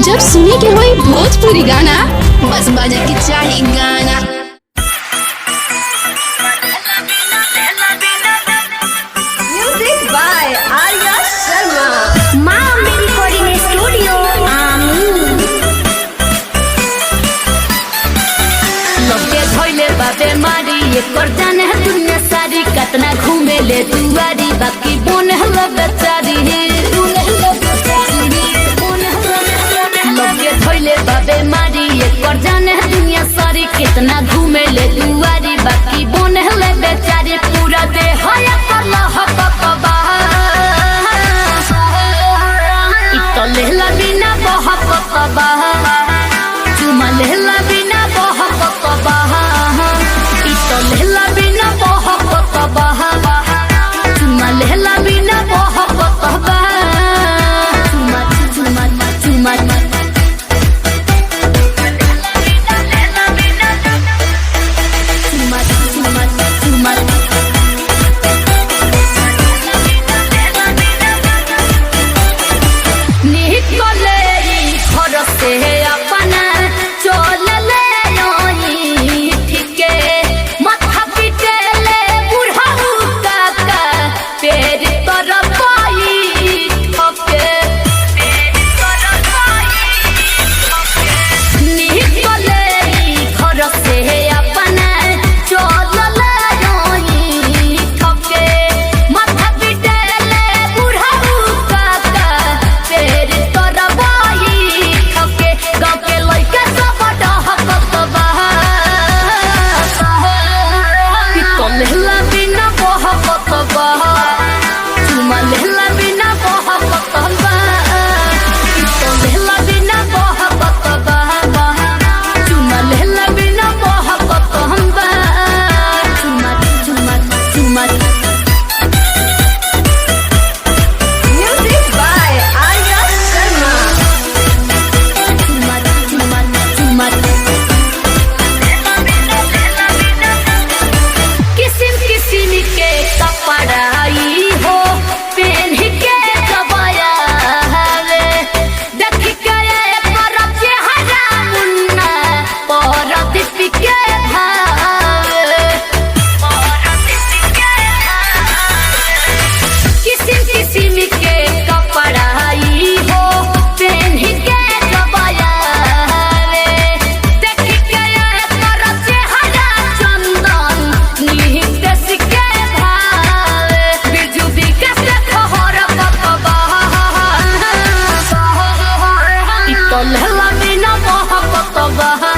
जब सुने के होई भोजपुरी गाना बस बजे के चाही गाना। Music by Arya Sharma. माँ मेरी कोडिंग स्टूडियो आमीन। लोगे धोइले बाबे मारी ये कर जाने है दुनिया सारी कतना घूमे ले दुआरी बाकी बोन हला बेचारी लोगे धोइले बाबे मारी ये कर जाने है दुनिया सारी कितना घूमे ले दुआरी बाकी बोन हला बेचारी पूरा दे हया करला हकबा इतो लेला बिना बहकबा चुमा लेला बिना बहकबा इतो लेला बिना बहकबा चुमा लेला बिना बहकबा चुमा चुमा चुमा Love me no more,